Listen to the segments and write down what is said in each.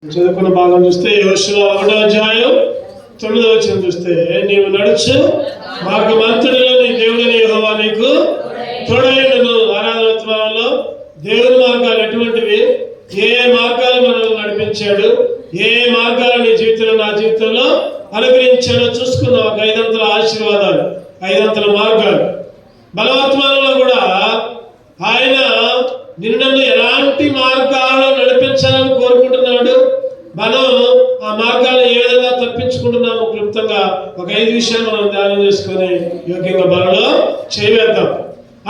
చదువుకున్న భాగం చూస్తే యోషువ 1వ అధ్యాయం 9వ వచనం చూస్తే, నీవు నడుచు మార్గమంతటిలో నీ దేవుడైన యెహోవా నీకు తోడైయుండును. ఆరాధనోత్సవాల్లో దేవుని మార్గాలు ఎటువంటివి, ఏ మార్గాలు మనల్ని నడిపించాడు, ఏ మార్గాలు నీ జీవితంలో నా జీవితంలో అనుగ్రహించాడో చూసుకున్నాం. ఒక 5 అంతల ఆశీర్వాదాలు, 5 అంతల మార్గాలు. బలవర్తమానంలో కూడా ఆయన నిన్ను ఎలాంటి మార్గాలు నడిపించాలని కోరుకుంటున్నాడు, మనం ఆ మార్గాలు ఏ విధంగా తప్పించుకుంటున్నాము క్లుప్తంగా ఒక 5 విషయాలు మనం ధ్యానం చేసుకొని యోగ్యంగా బలలో చేయవేద్దాం.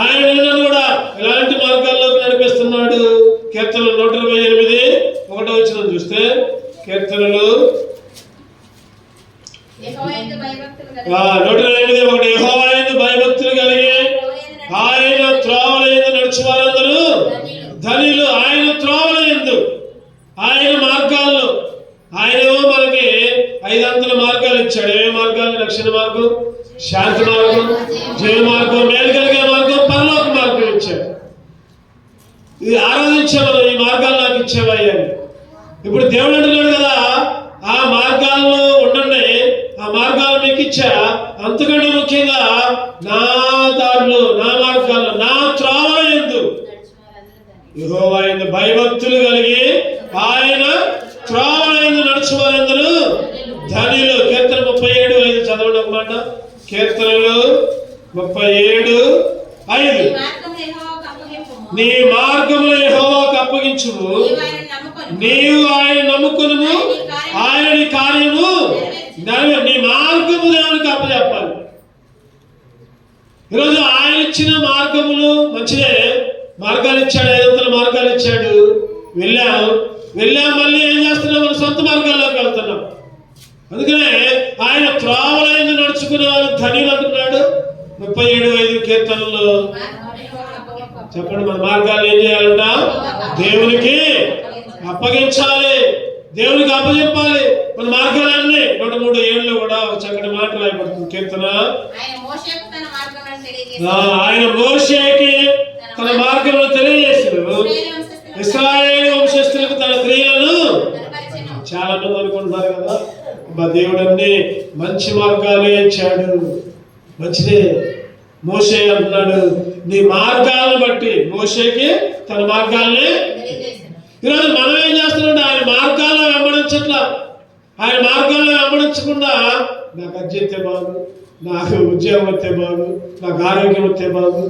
ఆయన నిన్ను కూడా ఎలాంటి మార్గాల్లోకి నడిపిస్తున్నాడు. కీర్తనలు 128 1వ వచనం చూస్తే, కీర్తనలు 128 1, యెహోవా యందు భయభక్తులు కలిగి ఆయన త్రోవలయందు నడుచు వారందరూ ధనిలు. ఆయన త్రోవలయందు, ఆయన మార్గాల్లో, ఆయనేమో మనకి 5 అంతల మార్గాలు ఇచ్చాడు. ఏ మార్గాలు? రక్షణ మార్గం, శాంతి మార్గం, జయ మార్గం, మేలు కలిగే మార్గం, పరలోక మార్గం ఇచ్చాడు. ఇది ఆరాధించే మనం, ఈ మార్గాలు నాకు ఇచ్చేవయ్యా అని. ఇప్పుడు దేవుడు అంటున్నాడు కదా, ఆ మార్గాల్లో ఉండండి, ఆ మార్గాలు మీకు ఇచ్చా. అంతకంటే ముఖ్యంగా నా దారులు, నా మార్గాల్లో, నా త్రోవలయందు యెహోవా యందు భయభక్తులు కలిగి ఆయన త్రోవలయందు నడుచు వారందరూ ధనిలు. కీర్తన 37:5 చదవండి ఒక మాట. కీర్తనలు 37:5, నీ మార్గములు యెహోవాకు అప్పగించుము, నీవు ఆయన నమ్ముకును, ఆయన నీ కార్యము నీ మార్గము దేవునికి అప్పచెప్పాలి. ఈరోజు ఆయన ఇచ్చిన మార్గములు మంచిదే, మార్గాలు ఇచ్చాడు, 5 అంతల మార్గాలు ఇచ్చాడు. వెళ్ళాం, మళ్ళీ ఏం చేస్తున్నాం? మన సొంత మార్గాల్లోకి వెళ్తున్నాం. అందుకనే ఆయన త్రోవలయందు నడుచుకునే వాళ్ళు ధనిలు అంటున్నాడు 37:5 కీర్తనలో. చెప్పండి, మన మార్గాలు ఏం చేయాలంట? దేవునికి అప్పగించాలి, దేవునికి అప్పచెప్పాలి మన మార్గాలన్నీ. 103:7 కూడా ఒక చక్కటి మాట రాయబడుతుంది. కీర్తన, ఆయన మోషేకి తన మార్గంలో తెలియజేశాడు, ఇశ్రాయేలు వంశస్థులకు తన క్రియలను. చాలా మంది అనుకుంటున్నారు కదా, మా దేవుడు అన్ని మంచి మార్గాలే ఇచ్చాడు. మంచిదే. మోషే అంటున్నాడు, నీ మార్గాలను బట్టి మోషేకి తన మార్గాల్ని. ఈరోజు మనం ఏం చేస్తున్నాం? ఆయన మార్గాల్లో వెంబడించట్లా. ఆయన మార్గాల్లో వెంబడించకుండా నాకు అర్జితే బాగు, నాకు ఉద్యోగం వస్తే బాగు, నాకు ఆరోగ్యం వస్తే బాగు.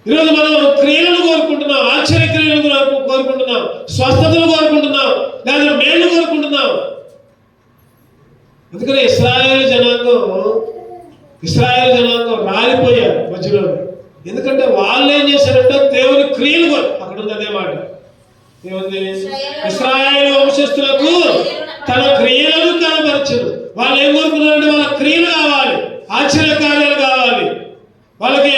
ఈరోజు మనం క్రియలను కోరుకుంటున్నాం, ఆశ్చర్య క్రియలను కోరుకుంటున్నాం, స్వస్థతలు కోరుకుంటున్నాం, లేదా మేలు కోరుకుంటున్నాం. అందుకని ఇశ్రాయేలు జనాంగం రాలిపోయారు మధ్యలో. ఎందుకంటే వాళ్ళు ఏం చేశారంటే దేవుని క్రియలు అక్కడ ఉంది అదే మాట ఏముంది, ఇశ్రాయేలు వంశస్థులకు తన క్రియలను కనపరచరు. వాళ్ళు ఏం కోరుకున్నారంటే వాళ్ళ క్రియలు కావాలి, ఆశ్చర్య కార్యాలు కావాలి, వాళ్ళకి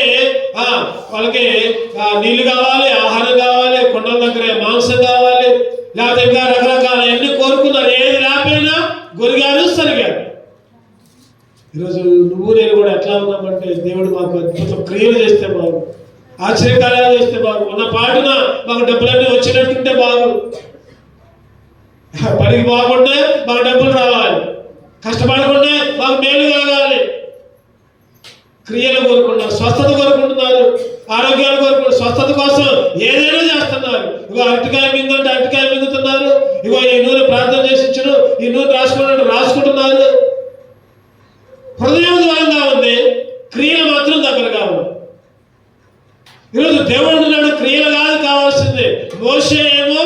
నీళ్లు కావాలి, ఆహారం కావాలి, కొండల దగ్గర మాంసం కావాలి, లేకపోతే ఇంకా రకరకాల ఎన్ని కోరుకున్నారు. ఏది లేకపోయినా గొరిగారు, సరిగారు. ఈరోజు నువ్వు నేను కూడా ఎట్లా ఉన్నామంటే, దేవుడు మాకు అద్భుత క్రియలు చేస్తే బాగు, ఆశ్చర్యకార్యాలు చేస్తే బాగు, ఉన్న పాటున మాకు డబ్బులన్నీ వచ్చినట్టుంటే బాగు. పనికి పోకుండా మాకు డబ్బులు రావాలి, కష్టపడకుండా మాకు మేలు కావాలి. క్రియలు కోరుకుంటున్నారు, స్వస్థత కోరుకుంటున్నారు, ఆరోగ్యాలు కోరుకుంటున్నారు. స్వస్థత కోసం ఏదైనా చేస్తున్నారు. ఇగో అరటికాయ మిందంటే అరటికాయ మింగుతున్నారు, ఇగో ఈ నూనె ప్రార్థన చేసి ఇచ్చిన ఈ నూనె రాసుకుంటున్నారు. హృదయం దూరంగా ఉంది, క్రియలు మాత్రం దగ్గరగా ఉంది. ఈరోజు దేవుడు అంటున్నాడు, క్రియలు కాదు కావాల్సింది. మోషే ఏమో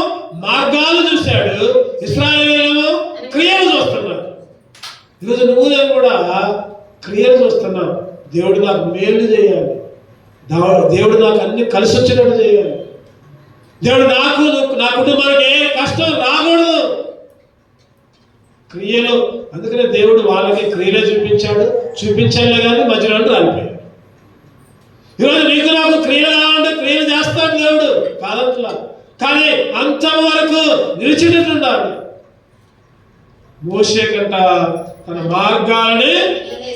మార్గాలు చూశాడు, ఇశ్రాయేలీయులేమో క్రియలు చూస్తున్నారు. ఈరోజు నువ్వు నేను కూడా క్రియలు చూస్తున్నావు. దేవుడు నాకు మేలు చేయాలి, దేవుడు నాకు అన్ని కలిసి వచ్చినట్టు చేయాలి, దేవుడు నా కుటుంబానికి ఏ కష్టం రాకూడదు. క్రియలు. అందుకనే దేవుడు వాళ్ళకి క్రియలే చూపించాలే కానీ మధ్యలో రాలిపోయాడు. ఈరోజు నీకు నాకు క్రియలు కావాలంటే క్రియలు చేస్తాడు దేవుడు, కాదంటలా. కానీ అంతం వరకు నిలిచినట్టు ఉండాలి. మోషే కంట తన మార్గాన్ని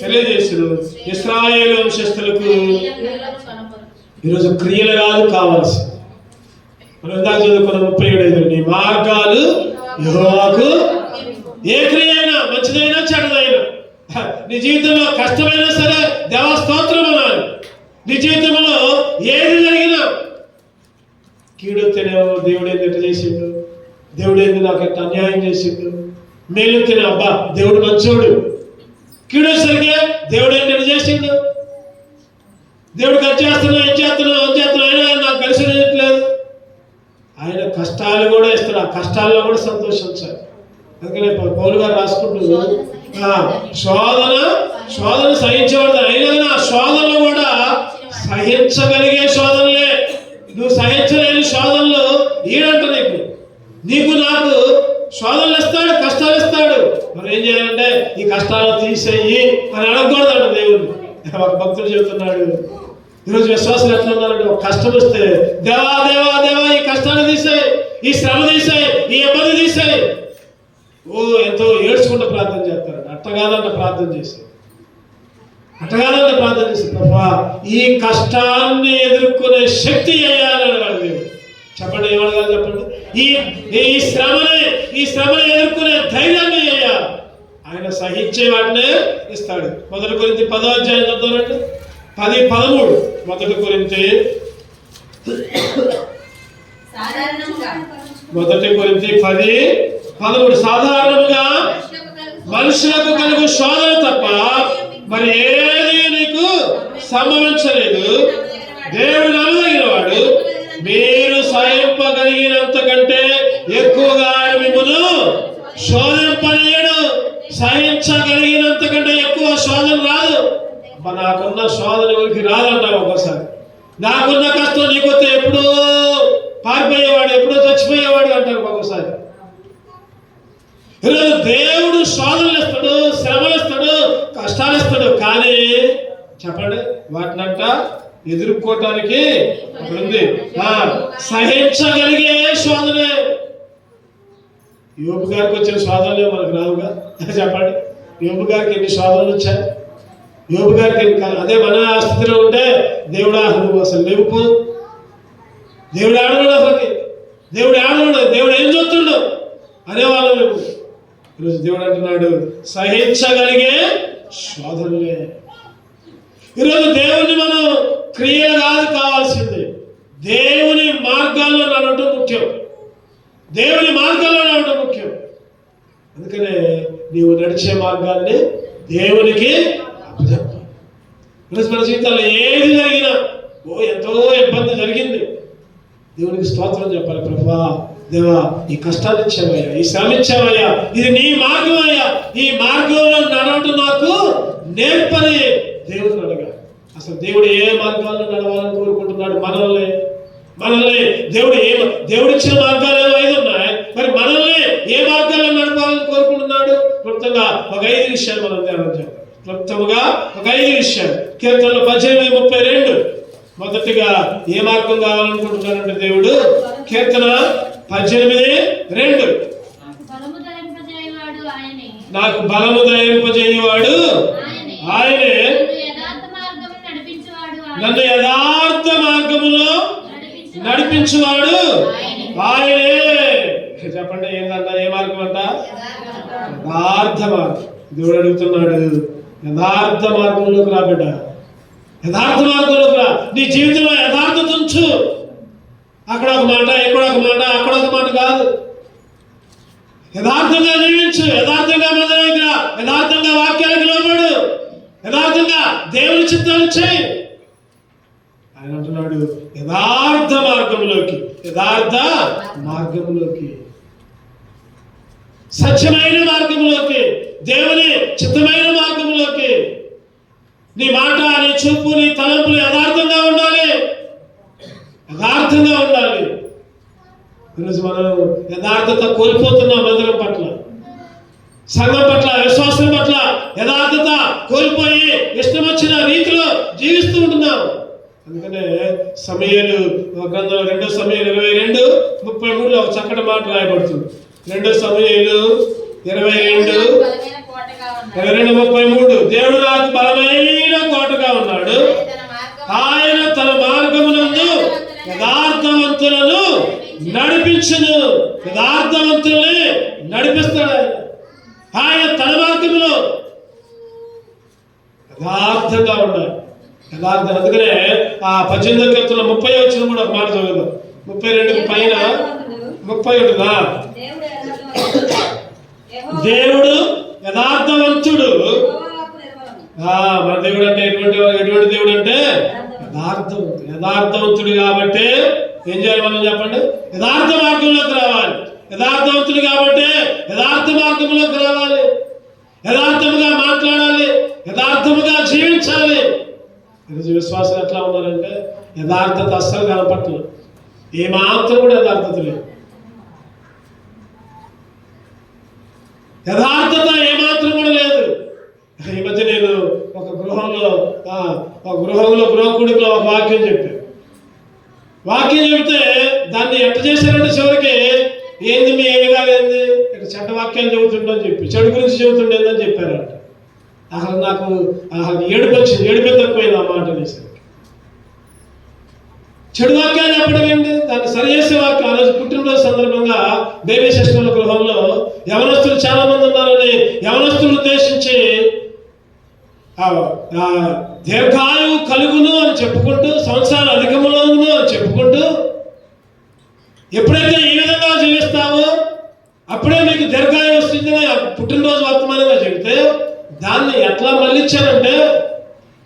తెలియజేసాడు ఇశ్రాయేలు వంశస్థులకు. ఈరోజు క్రియలు కాదు కావాల్సింది. మనం ఇందాక చదువుకున్న 37:5, నీ మార్గాలు యెహోవాకు ఏ క్రియ అయినా మంచిదైనా చెడ్డదైనా, నీ జీవితంలో కష్టమైనా సరే దేవా స్తోత్రం అనాలి. నీ జీవితంలో ఏది జరిగినా కీడొత్తేనేమో దేవుడు ఏంది ఎట్లా చేసిండు, దేవుడు ఏంది నాకు ఎట్లా అన్యాయం చేసిండు, మేలు తిన అబ్బా దేవుడు మంచోడు, కీడొచ్చరిగే దేవుడు ఏంటి ఎట్లా చేసిండు, దేవుడికి అది చేస్తున్నా ఏం చేస్తున్నా అయినా నాకు కలిసి లేదు. ఆయన కష్టాలు కూడా ఇస్తాడు, ఆ కష్టాల్లో కూడా సంతోషించాలి. అందుకనే పౌలు గారు రాసుకుంటూ శోధన సహించబడదు, అయినా ఆ శోధనలు కూడా సహించగలిగే శోధనలే. నువ్వు సహించలేని శోధనలు ఈడంట నీకు నాకు శోధనలు ఇస్తాడు, కష్టాలు ఇస్తాడు. మరి ఏం చేయాలంటే ఈ కష్టాలు తీసేయి అని అడగకూడదంట దేవుడు. ఒక భక్తుడు చెబుతున్నాడు, ఈరోజు విశ్వాసం ఎట్లా ఉన్నారంటే ఒక కష్టం వస్తే దేవా దేవా దేవా ఈ కష్టాలు తీసేయి, ఈ శ్రమ తీసేయి, ఈ ఇబ్బంది తీసేయి. ఎంతో ఏడ్చుకుంటూ ప్రార్థన చేస్తారు. అట్టగాదంట ప్రార్థన చేసి ప్రభా ఈ కష్టాన్ని ఎదుర్కొనే శక్తి అయ్యాలని అడగాలి. చెప్పండి, ఏమడగాలి చెప్పండి. ఈ శ్రమని ఎదుర్కొనే ధైర్యాన్ని అయ్యా ఆయన సహించే వాటినే ఇస్తాడు. 1 కొరింథీ 10వ అధ్యాయం చదువుతారంటే 10:13. 1 కొరింథీ 10:13. సాధారణంగా మనుషులకు కలుగు శోధన తప్ప మరి ఏది నీకు సంభవించలేదు. దేవుడు నమ్మదగిన వాడు, మీరు సహింపగలిగినంత కంటే ఎక్కువగా మిమ్మును శోధింపనీయడు. సహించగలిగినంత కంటే ఎక్కువ శోధన రాదు. నాకున్న శోధన ఎవరికి రాదంటావు. ఒకసారి నాకున్న కష్టం నీకొస్తే ఎప్పుడో పారిపోయేవాడు, ఎప్పుడో చచ్చిపోయేవాడు అంటారు ఒకసారి. ఈరోజు దేవుడు శోధనలు ఇస్తాడు, శ్రమలు ఇస్తాడు, కష్టాలు ఇస్తాడు. కానీ చెప్పండి, వాటినంట ఎదుర్కోవటానికి ఉంది సహించగలిగే శోధనే. యోబు గారికి వచ్చిన శోధనలే మనకు రావుగా. చెప్పండి, యోబు గారికి ఎన్ని శోధనలు వచ్చాయి? యోబు గారికి అదే మన స్థితిలో ఉంటే దేవుడా నువ్వు అసలు లేవుపు, దేవుడు ఆడవాడు, అసలుకి దేవుడు ఏం చూస్తుండవు అనేవాళ్ళు మేము. ఈరోజు దేవుడు అంటున్నాడు సహించగలిగే శోధనలే. ఈరోజు దేవుణ్ణి మనం క్రియలు కాదు కావాల్సింది, దేవుని మార్గాల్లో నడవటం ముఖ్యం. దేవుని మార్గాల్లో నడవటం ముఖ్యం. అందుకనే నీవు నడిచే మార్గాన్ని దేవునికి అప్పచెప్పాలి. ఈరోజు మన జీవితాల్లో ఏది జరిగినా ఎంతో ఇబ్బంది జరిగింది, దేవునికి స్తోత్రం చెప్పాలి. ప్రభువా దేవా ఈ కష్టాలు ఇచ్చావయ్యా, ఈ శ్రమ ఇచ్చావయ్యా, ఇది నీ మార్గం అయ్యా, ఈ మార్గంలో నడవటం నాకు నేర్పని దేవుడిని అడగాలి. అసలు దేవుడు ఏ మార్గాల్లో నడవాలని కోరుకుంటున్నాడు? మనల్ని దేవుడు ఇచ్చిన మార్గాలు ఏమో 5 ఉన్నాయి. మరి మనల్ని ఏ మార్గాల్లో నడపాలని కోరుకుంటున్నాడు? క్లుప్తంగా ఒక 5 విషయాలు మనం ధ్యానం చేద్దాం. క్లుప్తంగా ఒక 5 విషయాలు. కీర్తనలు 18:32. మొదటిగా ఏ మార్గం కావాలనుకుంటున్నాడంటే దేవుడు, కీర్తన 18:2 నాకు బలము ధరింపజేయువాడు ఆయనే, నన్ను యథార్థ మార్గములో నడిపించువాడు ఆయనే. చెప్పండి ఏంటంట, ఏ మార్గం అంట? యథార్థ మార్గం. దేవుడు అడుగుతున్నాడు యథార్థ మార్గంలోకి రా బిడ్డ, యథార్థ మార్గంలోకి రా. నీ జీవితంలో యథార్థత ఉంచు. అక్కడ ఒక మాట, ఇక్కడ ఒక మాట, అక్కడ ఒక మాట కాదు. యథార్థంగా జీవించు, యథార్థంగా మొదలైన యథార్థంగా వాక్యాలకు లోబడు, యథార్థంగా దేవుని చిత్తాన్ని చేయి. ఆయన అంటున్నాడు యథార్థ మార్గంలోకి, సత్యమైన మార్గంలోకి, దేవుని చిత్తమైన మార్గంలోకి. నీ మాట, నీ చూపు, నీ తలంపులు యథార్థంగా ఉండాలి. ఈరోజు మనం యథార్థత కోల్పోతున్నాం. మందిరం పట్ల, సంఘం పట్ల, విశ్వాసం పట్ల యథార్థత కోల్పోయి ఇష్టం వచ్చిన రీతిలో జీవిస్తూ ఉంటున్నాం. అందుకనే సమూయేలు గ్రంథంలో 2 సమూయేలు 22:33 ఒక చక్కటి మాట రాయబడుతుంది. 2 సమూయేలు 22:33 దేవుడు నాకు బలమైన కోటగా ఉన్నాడు, ఆయన తన మార్గమునందు యథార్థవంతులను నడిపించును. యథార్థవంతుల్ని యథార్థంగా ఉండాలి. యథార్థం. అందుకనే ఆ 18వ కీర్తన 30 వచ్చిన కూడా ఒక మాట చదువుదాం. 32 పైన 31. దేవుడు యథార్థవంతుడు. మన దేవుడు అంటే ఎటువంటి దేవుడు అంటే యథార్థవంతుడు కాబట్టి ఏం చేయాలి మనం చెప్పండి? యథార్థ మార్గంలోకి రావాలి. యథార్థవంతుడు కాబట్టి యథార్థ మార్గంలోకి రావాలి. యథార్థముగా మాట్లాడాలి, యథార్థముగా జీవించాలి. ఈరోజు విశ్వాసం ఎట్లా ఉన్నారంటే యథార్థత అస్సలు కనపట్లేదు. ఏమాత్రం కూడా యథార్థత లేదు. యథార్థత ఏమాత్రం కూడా లేదు. ఈ మధ్య నేను ఒక గృహంలో గృహకుడిలో ఒక వాక్యం చెప్పాను. వాక్యం చెబితే దాన్ని ఎట్ట చేశారంటే చివరికి ఏంది మీ ఏగారు ఏంది ఇట్లా చెడ్డ వాక్యాలు చెబుతుండని చెప్పి చెడు గురించి చెబుతుండేదని చెప్పారంట. అసలు నాకు ఏడుపు వచ్చింది. ఏడుపే తక్కువైంది ఆ మాట వేసరికి. చెడు వాక్యాలు చెప్పడం ఏంటి? దాన్ని సరి చేసే వాక్యం. ఆ రోజు పుట్టినరోజు సందర్భంగా బేబీ సిస్టర్ల గృహంలో యవనస్తులు చాలా మంది ఉన్నారని యవనస్తులు ఉద్దేశించి దీర్ఘాయువు కలుగును అని చెప్పుకుంటూ, సంవత్సరాలు అధికములోను అని చెప్పుకుంటూ, ఎప్పుడైతే ఈ విధంగా జీవిస్తావో అప్పుడే మీకు దీర్ఘాయువు వస్తుందని పుట్టినరోజు వర్తమానంగా చెబితే దాన్ని ఎట్లా మళ్ళించారంటే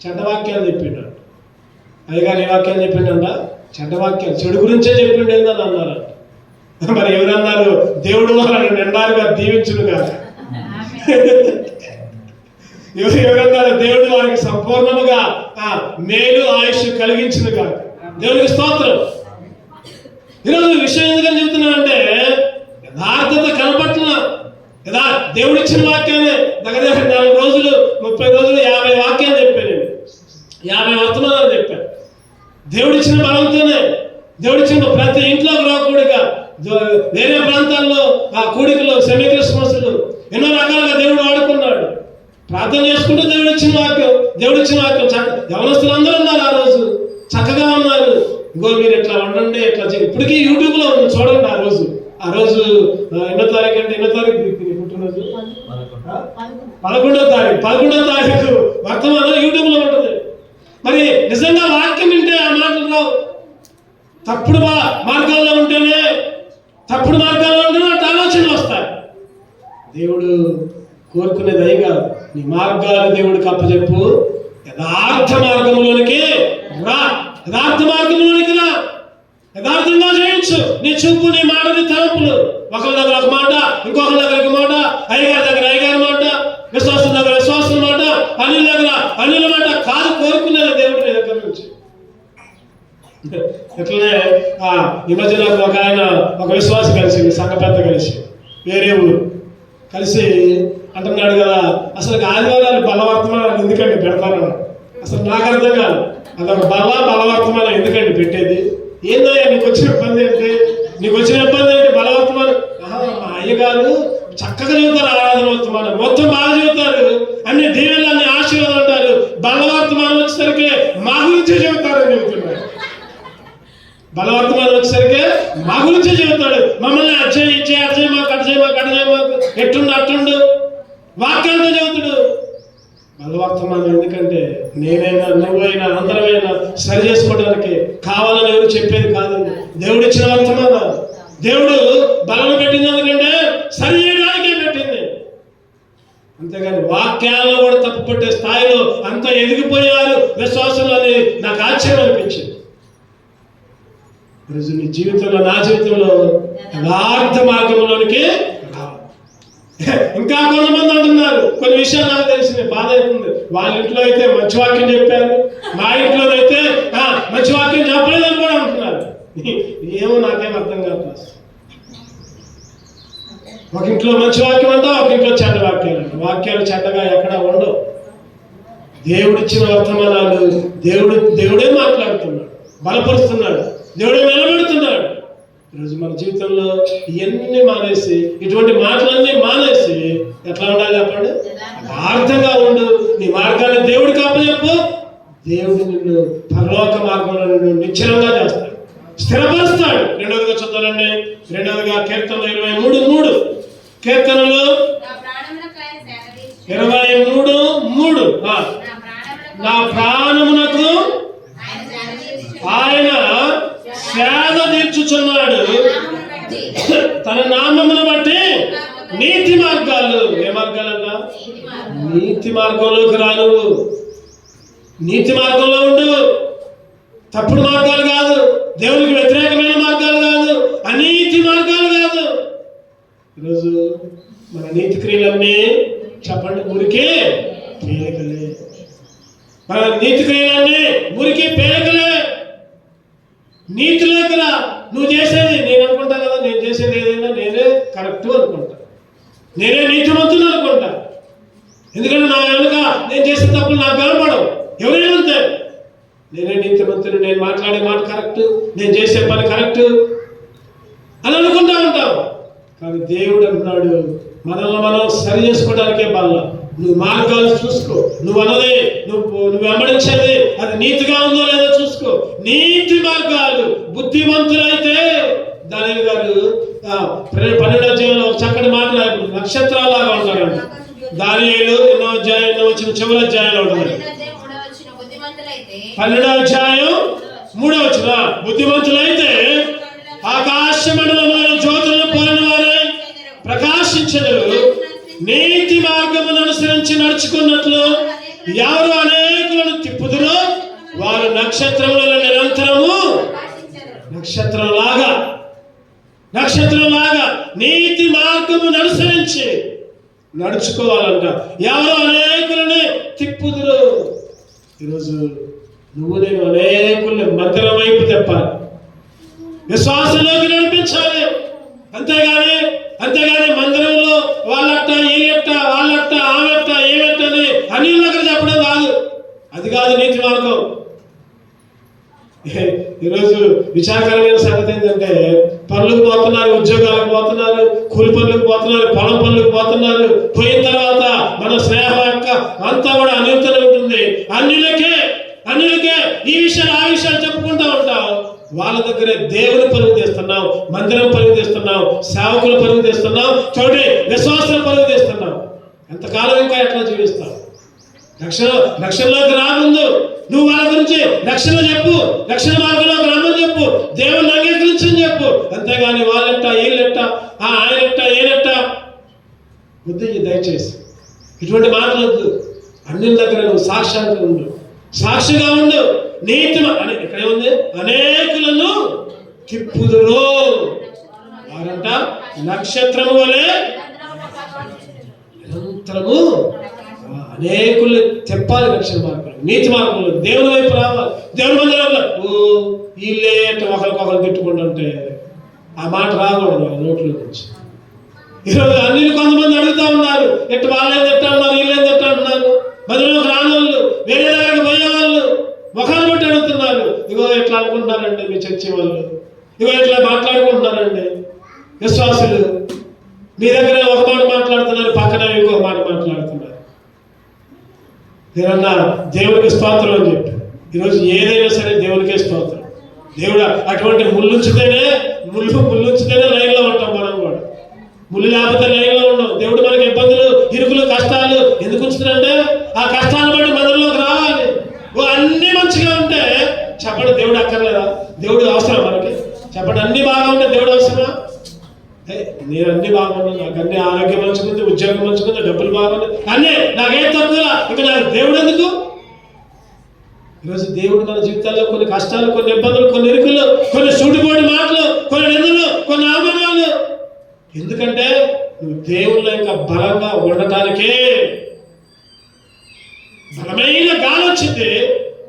చెడ్డవాక్యాలు చెప్పిండు. అయ్యగారు ఏ వాక్యాలు చెప్పిండంట? చెడ్డవాక్యాలు, చెడు గురించే చెప్పిండు ఏందని అన్నారంట. మరి ఎవరన్నారు? దేవుడు వాళ్ళని నిండారుగా దీవించును కాదు. ఎవరన్నారు? దేవుడు వారికి సంపూర్ణముగా మేలు ఆయుష్ కలిగించును కాదు. దేవునికి స్తోత్రం. ఈరోజు విషయం ఎందుకని చెబుతున్నానంటే యథార్థత కనపట్ల దేవుడు ఇచ్చిన వాక్యాన్ని దగ్గర 4 రోజులు 30 రోజులు 50 వాక్యాలు చెప్పాను. నేను 50 వర్తమానాలు చెప్పాను. దేవుడిచ్చిన బలంతోనే, దేవుడిచ్చిన ప్రతి ఇంట్లో గృహకూడిగా, వేరే ప్రాంతాల్లో ఆ కూడికలు, సెమీ క్రిస్మస్లు ఎన్నో రకాలుగా దేవుడు వాడుకున్నాడు. ప్రార్థన చేసుకుంటూ దేవుడిచ్చిన వాక్యం యవనస్తులు అందరూ ఉన్నారు. ఆ రోజు చక్కగా ఉన్నారు. ఇంకో మీరు ఎట్లా ఉండండి, ఎట్లా ఇప్పటికీ యూట్యూబ్లో ఉంది చూడండి. ఆ రోజు ఎన్నో తారీఖు అంటే ఎన్నో తారీఖు పుట్టినరోజు 11వ తారీఖు వర్తమానం యూట్యూబ్లో ఉంటుంది. మరి నిజంగా వాక్యం వింటే ఆ మాటలు రావు. తప్పుడు మార్గాల్లో ఉంటేనే ఆలోచనలు వస్తాయి. దేవుడు కోరుకునేది అయి కాదు. నీ మార్గాలు దేవుడికి అప్పచెప్పు. యథార్థ మార్గంలోనికి రా. యథార్థంగా చేయించు. నీ చూపు, నీ మాట, నీ తలంపులు ఒకరి దగ్గర ఒక మాట, ఇంకొకరి దగ్గర ఒక మాట, అయ్యగారి దగ్గర అయ్యగారి మాట, విశ్వాసం దగ్గర విశ్వాసం మాట, అనిల దగ్గర అనిల మాట కాదు కోరుకునేది దేవుడి నీ దగ్గర నుంచి. ఇట్లనే ఈ మధ్య నాకు ఒక ఆయన, ఒక విశ్వాసం కలిసి, సంఘ పెద్ద కలిసి, వేరే ఊరు కలిసి అంటున్నాడు కదా, అసలు ఆదివారాలు బలవర్తమానాలు ఎందుకండి పెడతారు? అసలు నాకు అర్థం కాదు. అదొక బలవర్తమానం ఎందుకండి పెట్టేది? ఏందయ్యా నీకు వచ్చిన ఇబ్బంది ఏంటి? బలవర్తమానం. మా అయ్యగారు చక్కగా చెబుతారు, ఆరాధన వర్తమానం మొత్తం బాగా చెబుతారు, అన్ని దీవెనలు, అన్ని ఆశీర్వాదాలు అంటారు. బలవర్తమానం వచ్చేసరికి మా గురించే చెబుతారని చెబుతున్నారు. బలవర్తమానం వచ్చేసరికి మా గురించే చెబుతాడు. మమ్మల్ని అర్జయ్ మాకు ఎట్టుండు అట్టుండు వాక్యాలతో చెబుతాడు. బలవర్తమానం ఎందుకంటే నేనైనా నువ్వైనా అందరమైనా సరి చేసుకోవడానికి కావాలని ఎవరు చెప్పేది కాదండి. దేవుడు ఇచ్చిన వర్తమానం. దేవుడు బలం పెట్టింది ఎందుకంటే సరి చేయడానికే పెట్టింది. అంతేగాని వాక్యాలను కూడా తప్పుపట్టే స్థాయిలో అంత ఎదిగిపోయారు విశ్వాసంలో అని నాకు ఆశ్చర్యం అనిపించింది. ఈరోజు నీ జీవితంలో, నా జీవితంలో యథార్థ మార్గంలోనికి ఇంకా కొంతమంది అంటున్నారు. కొన్ని విషయాలు నాకు తెలిసింది, బాధ అవుతుంది. వాళ్ళ ఇంట్లో అయితే మంచి వాక్యం చెప్పారు, మా ఇంట్లో అయితే మంచి వాక్యం చెప్పలేదని కూడా అంటున్నారు. ఏమో నాకేం అర్థం కాదు. ఒక ఇంట్లో మంచి వాక్యం అంటా, ఒక ఇంట్లో చెడ్డ వాక్యాలు అంట. వాక్యాలు చెడ్డగా ఎక్కడా ఉండవు. దేవుడిచ్చిన వర్తమానాలు దేవుడే మాట్లాడుతున్నాడు, బలపరుస్తున్నాడు, దేవుడే నిలబెడుతున్నాడు. ఈరోజు మన జీవితంలో ఇవన్నీ మానేసి, ఇటువంటి మాటలన్నీ మానేసి ఎట్లా ఉండాలి చెప్పండి? యథార్థంగా ఉండు. నీ మార్గాన్ని దేవుడికి అప్పచెప్పు. దేవుడు నిన్ను పరలోక మార్గంలో నిన్ను నిశ్చలంగా చేస్తాడు, స్థిరపరుస్తాడు. రెండవదిగా చూద్దామండి. రెండవదిగా కీర్తనలు 23:3. కీర్తనలు 23:3. నా ప్రాణమునకు ఆయన సేద తీర్చుచున్నాడు. తన నామమును బట్టి నీతి మార్గాలు. ఏ మార్గాలన్నా? నీతి మార్గంలోకి రా. నువ్వు నీతి మార్గంలో ఉండు. తప్పుడు మార్గాలు కాదు, దేవునికి వ్యతిరేకమైన మార్గాలు కాదు, అనీతి మార్గాలు కాదు. ఈరోజు మన నీతి క్రియలన్నీ చెప్పండి, ఊరికే పేలికలే. మన నీతి క్రియలన్నీ ఊరికి పేలికలే. నీతిలోకి రా. నువ్వు చేసేది, నేను అనుకుంటా కదా, నేను చేసేది ఏదైనా నేనే కరెక్ట్ అనుకుంటా, నేనే నీతిమంతులు అనుకుంటా. ఎందుకంటే నా వెనుక నేను చేసే తప్పులు నాకు కనపడవు. ఎవరైనా అంతే, నేనే నీతిమంతులు, నేను మాట్లాడే మాట కరెక్ట్, నేను చేసే పని కరెక్ట్ అని అనుకుంటా ఉంటాం. కానీ దేవుడు అంటున్నాడు, మనల్ని మనం సరి చేసుకోవడానికే బల్ల. నువ్వు మార్గాలు చూసుకో. నువ్వు అన్నది, నువ్వు వెంబడించేది అది నీతిగా ఉందో లేదో చూసుకో. నీతి మార్గాలు. బుద్ధిమంతులైతే దానియలు గారు 12వ అధ్యాయంలో చక్కటి మాట్లాడు, నక్షత్రాలాగా ఉంటారండి. దానియేలు 8వ అధ్యాయంలో వచ్చిన చివరి అధ్యాయంలో ఉంటుంది. 12వ అధ్యాయం 3వ వచనం, బుద్ధిమంతులైతే ఆకాశ మండలమైన జ్యోతులను పోలిన వారై ప్రకాశించెదరు. నీతి మార్గమును అనుసరించి నడుచుకున్నట్లు ఎవరు అనేకులను తిప్పుదురో వారు నక్షత్రములలో నిరంతరము నక్షత్రంలాగా నీతి మార్గమును అనుసరించి నడుచుకోవాలంట. ఎవరు అనేకులని తిప్పుదురు. ఈరోజు నువ్వు నేను అనేకుల్ని మందిరం వైపు తెప్పాలి, విశ్వాసంలోకి నడిపించాలి. అంతేగాని మందిరంలో వాళ్ళట్ట వీళ్ళట్ట వాళ్ళట్ట ఆమెట్ట ఏమెట్టని అన్ని దగ్గర చెప్పడం కాదు. అది కాదు నీతి మార్గం. ఈరోజు విచారకరమైన సంగతి ఏంటంటే, పనులకు పోతున్నారు, ఉద్యోగాలకు పోతున్నారు, కూలి పనులకు పోతున్నారు, పొలం పనులకు పోతున్నారు. పోయిన తర్వాత మన స్నేహం యొక్క అంతా కూడా అనితనే ఉంటుంది. అన్నిలకే ఈ విషయాలు ఆ విషయాలు చెప్పుకుంటా ఉంటాం. వాళ్ళ దగ్గరే దేవుని పరుగు తీస్తున్నాం, మందిరం పరుగు తీస్తున్నాం, సేవకుల పరుగు తీస్తున్నాం, చోటి విశ్వాసాల పరుగు తీస్తున్నాం. ఎంతకాలం ఇంకా ఎట్లా జీవిస్తాం? రక్షణలోకి రాముందు నువ్వు వాళ్ళ గురించి రక్షణ చెప్పు, రక్షణ మార్గంలోకి రమ్మని చెప్పు, దేవుని అంగీకరించని చెప్పు. అంతేగాని వాళ్ళెట్ట వీళ్ళెట్ట ఆయనెట్ట ఏనెట్ట బుద్ధి దయచేసి ఇటువంటి మాటలొద్దు. అన్ని దగ్గర నువ్వు సాక్షిగా ఉండు. నీతి ఇక్కడ ఉంది, అనేకులను తిప్పుదురు. వారంట నక్షత్రము వలె నిరంతరము అనేకులు తెప్పాలి. రక్షణ మార్గంలో, నీతి మార్గంలో, దేవుని వైపు రావాలి. దేవుని మందిరంలో వీళ్ళే ఒకరికొకరు పెట్టుకుంటుంటే ఆ మాట రాకూడదు నోట్ల నుంచి. ఈరోజు అన్ని కొంతమంది అడుగుతా ఉన్నారు, ఎట్టు వాళ్ళేం తిట్టా ఉన్నారు, వీళ్ళేం తిట్టా ఉన్నారు. మందిరంలోకి రాని వాళ్ళు, వేరే దగ్గరికి పోయే వాళ్ళు ముఖాన్ని బట్టి అడుగుతున్నారు. ఇగో ఎట్లా అనుకుంటున్నారండి మీ చర్చి వాళ్ళు, ఇగో ఎట్లా మాట్లాడుకుంటున్నారండి విశ్వాసులు. మీ దగ్గర ఒక మాట మాట్లాడుతున్నారు, పక్కన ఇంకొక మాట మాట్లాడుతున్నారు. నేనన్నా దేవుడికి స్తోత్రం అని చెప్పి, ఈరోజు ఏదైనా సరే దేవునికే స్తోత్రం. దేవుడు అటువంటి ముళ్ళుంచితేనే లైన్లో ఉంటాం. మనం కూడా ముళ్ళు లేకపోతే లైన్లో ఉన్నాం. దేవుడు మనకి ఇబ్బందులు, ఇరుకులు, కష్టాలు ఎందుకు ఉంచుతాడంటే ఆ కష్టాలను బట్టి మనలోకి రావాలి. అన్ని మంచిగా ఉంటే చెప్పండి దేవుడు అక్కర్లేదా? దేవుడు అవసరం మనకి? చెప్పండి, అన్ని బాగా ఉంటే దేవుడు అవసరమా? నేను అన్ని బాగున్నాను, నాకు అన్ని ఆరోగ్యం మంచుకుంది, ఉద్యోగం మంచుకుంది, డబ్బులు బాగున్నాయి, అన్నీ నాకేం తక్కువ, ఇక నాకు దేవుడు ఎందుకు? ఈరోజు దేవుడు మన జీవితాల్లో కొన్ని కష్టాలు, కొన్ని ఇబ్బందులు, కొన్ని ఇరుకులు, కొన్ని సూటిపోటి మాటలు, కొన్ని నిందలు, కొన్ని అవమానాలు. ఎందుకంటే నువ్వు దేవుళ్ళ యొక్క బలంగా ఉండటానికే. బలమైన గాలి వచ్చింది